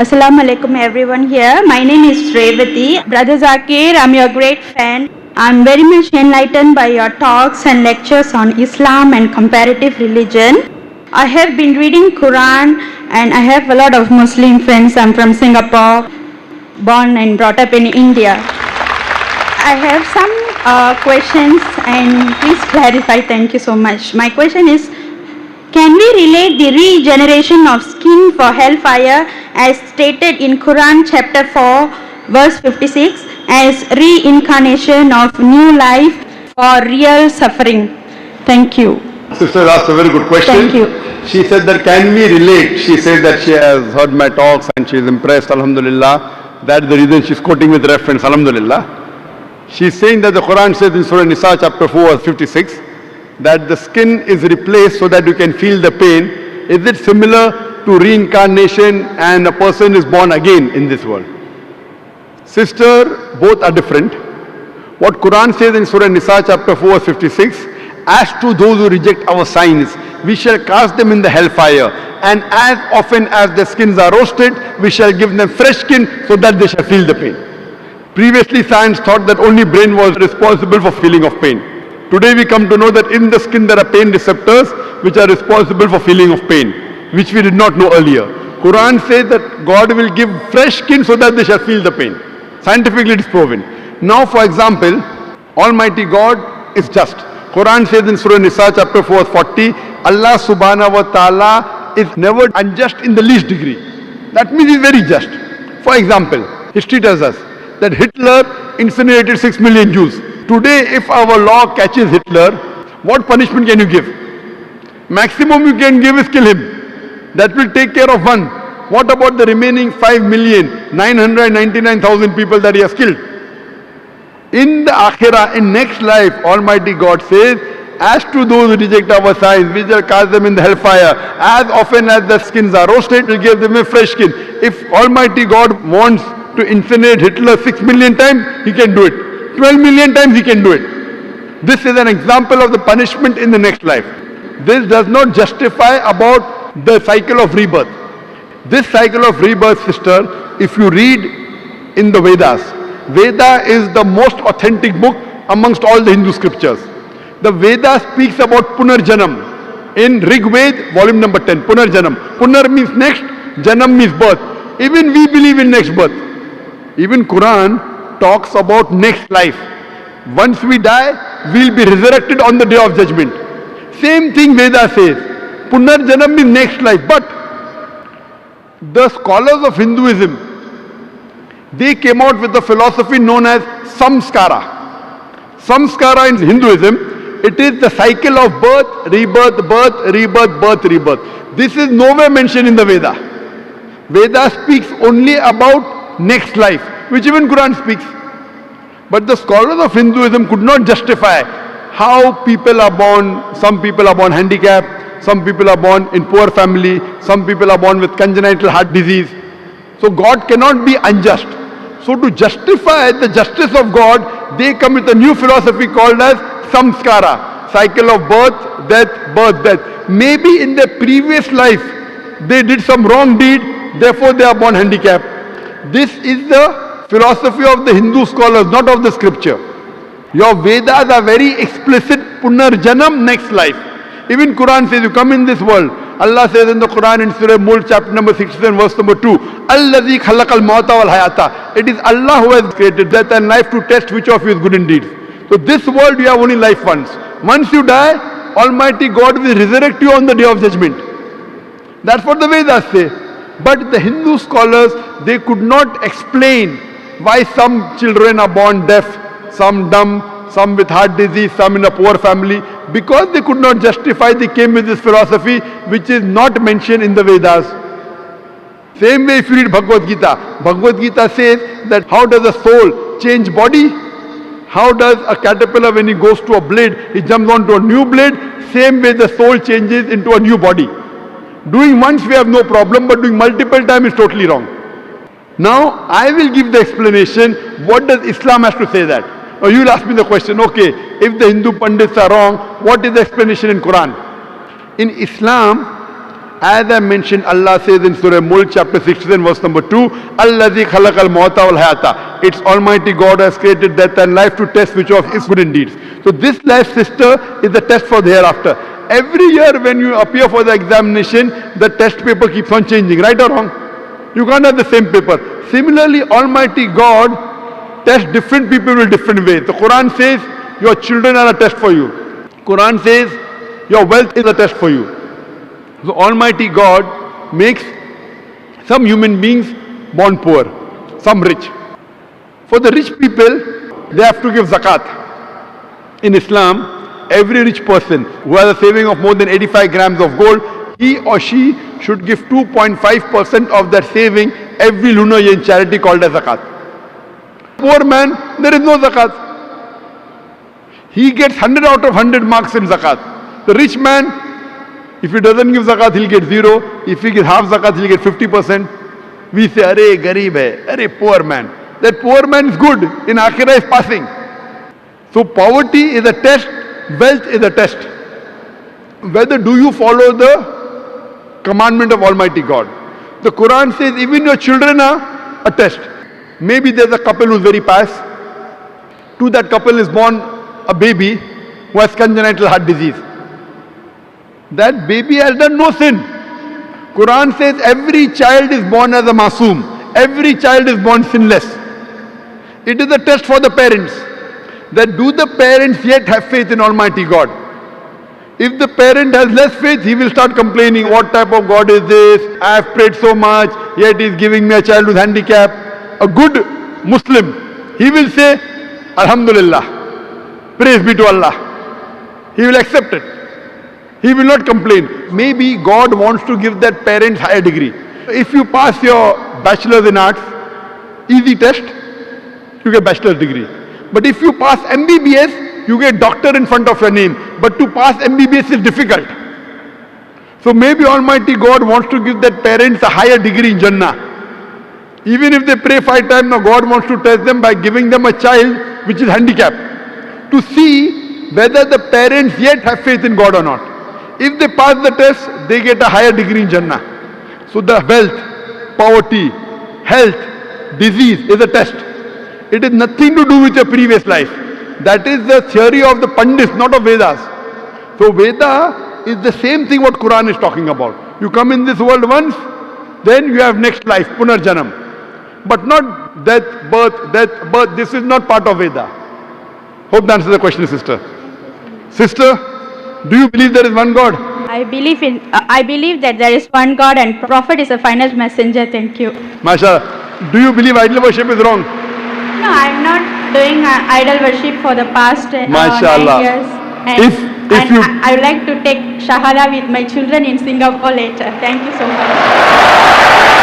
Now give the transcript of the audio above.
Assalamu alaikum everyone here. My name is Revati. Brother Zakir, I'm your great fan. I'm very much enlightened by your talks and lectures on Islam and comparative religion. I have been reading Quran and I have a lot of Muslim friends. I'm from Singapore, born and brought up in India. I have some questions and please clarify. Thank you so much. My question is, can we relate the regeneration of skin for hellfire as stated in Quran chapter 4 verse 56 as reincarnation of new life for real suffering? Thank you. Sister asked a very good question. Thank you. She said that can we relate? She said that she has heard my talks and she is impressed, alhamdulillah. That's the reason she's quoting with reference, alhamdulillah. She's saying that the Quran says in Surah Nisa chapter 4 verse 56 that the skin is replaced so that you can feel the pain. Is it similar to reincarnation and a person is born again in this world? Sister, both are different. What Quran says in Surah Nisa chapter 4 verse 56, as to those who reject our signs, we shall cast them in the hellfire, and as often as their skins are roasted, we shall give them fresh skin so that they shall feel the pain. Previously science thought that only brain was responsible for feeling of pain. Today we come to know that in the skin there are pain receptors which are responsible for feeling of pain, which we did not know earlier. Quran says that God will give fresh skin so that they shall feel the pain. Scientifically it is proven. Now for example, Almighty God is just. Quran says in Surah Nisa chapter 4 40, Allah subhanahu wa ta'ala is never unjust in the least degree. That means he is very just. For example, history tells us that Hitler incinerated 6 million Jews. Today, if our law catches Hitler, what punishment can you give? Maximum you can give is kill him. That will take care of one. What about the remaining 5,999,000 people that he has killed? In the Akhirah, in next life, Almighty God says, as to those who reject our signs, we shall cast them in the hellfire. As often as the skins are roasted, we will give them a fresh skin. If Almighty God wants to incinerate Hitler 6 million times, he can do it. 12 million times he can do it. This is an example of the punishment in the next life. This does not justify about the cycle of rebirth. This cycle of rebirth, sister, if you read in the Vedas, Veda is the most authentic book amongst all the Hindu scriptures. The Veda speaks about Punarjanam. In Rig Ved, volume number 10, Punarjanam. Punar means next, Janam means birth. Even we believe in next birth. Even Quran talks about next life. Once we die, we'll be resurrected on the day of judgment. Same thing Veda says. Punarjanam means next life. But the scholars of Hinduism, they came out with a philosophy known as Samskara. Samskara in Hinduism, it is the cycle of birth, rebirth, birth, rebirth, birth, rebirth. This is nowhere mentioned in the Veda. Veda speaks only about next life, which even Quran speaks. But the scholars of Hinduism could not justify how people are born. Some people are born handicapped, some people are born in poor family, some people are born with congenital heart disease. So God cannot be unjust. So to justify the justice of God, they come with a new philosophy called as samskara, cycle of birth, death, birth, death. Maybe in their previous life they did some wrong deed, therefore they are born handicapped. This is the philosophy of the Hindu scholars, not of the scripture. Your Vedas are very explicit, Punarjanam, next life. Even Quran says you come in this world. Allah says in the Quran in Surah Mulk chapter number 67 verse number 2, Allazi khalaqal mauta wal hayata. It is Allah who has created death and life to test which of you is good indeed. So this world you have only life once. Once you die, Almighty God will resurrect you on the day of judgment. That's what the Vedas say. But the Hindu scholars, they could not explain why some children are born deaf, some dumb, some with heart disease, some in a poor family. Because they could not justify, they came with this philosophy which is not mentioned in the Vedas. Same way if you read Bhagavad Gita. Bhagavad Gita says that how does a soul change body? How does a caterpillar, when he goes to a blade, he jumps onto a new blade? Same way the soul changes into a new body. Doing once we have no problem, but doing multiple times is totally wrong. Now, I will give the explanation. What does Islam have to say that? Now, you will ask me the question, okay, if the Hindu Pandits are wrong, what is the explanation in Quran? In Islam, As I mentioned, Allah says in Surah Mulk chapter 16 verse number 2, Allazi khalaqal mauta wal hayata. It's Almighty God has created death and life to test which of his good deeds. So this life, sister, is the test for the hereafter. Every year when you appear for the examination, the test paper keeps on changing, right or wrong? You can't have the same paper. Similarly, Almighty God tests different people in different ways. The Quran says your children are a test for you. Quran says your wealth is a test for you. So Almighty God makes some human beings born poor, some rich. For the rich people, they have to give zakat. In Islam, every rich person who has a saving of more than 85 grams of gold, he or she should give 2.5% of that saving every lunar year in charity called as zakat. Poor man, there is no zakat. He gets 100 out of 100 marks in zakat. The rich man, if he doesn't give zakat, he'll get 0. If he gives half zakat, he'll get 50%. We say, Arey, garib hai, arey, poor man. That poor man is good, in akhirah is passing. So poverty is a test, wealth is a test. Whether do you follow the commandment of Almighty God. The Quran says even your children are a test. Maybe there's a couple who's very pious. To that couple is born a baby who has congenital heart disease. That baby has done no sin. Quran says every child is born as a masoom. Every child is born sinless. It is a test for the parents. That do the parents yet have faith in Almighty God? If the parent has less faith, he will start complaining, what type of God is this? I have prayed so much, yet he is giving me a child with handicap. A good Muslim, he will say, Alhamdulillah, praise be to Allah. He will accept it. He will not complain. Maybe God wants to give that parent higher degree. If you pass your bachelor's in arts, easy test, you get bachelor's degree. But if you pass MBBS, you get doctor in front of your name. But to pass MBBS is difficult. So maybe Almighty God wants to give that parents a higher degree in Jannah. Even if they pray 5 times, now God wants to test them by giving them a child which is handicapped. To see whether the parents yet have faith in God or not. If they pass the test, they get a higher degree in Jannah. So the wealth, poverty, health, disease is a test. It is nothing to do with your previous life. That is the theory of the Pandits, not of Vedas. So Veda is the same thing what Quran is talking about. You come in this world once, then you have next life, Punarjanam. But not death, birth. This is not part of Veda. Hope that answers the question, sister. Sister, do you believe there is one God? I believe that there is one God and Prophet is a final messenger. Thank you. MashaAllah. Do you believe idol worship is wrong? No, I'm not doing idol worship for the past 9 years. And I would like to take Shahada with my children in Singapore later. Thank you so much.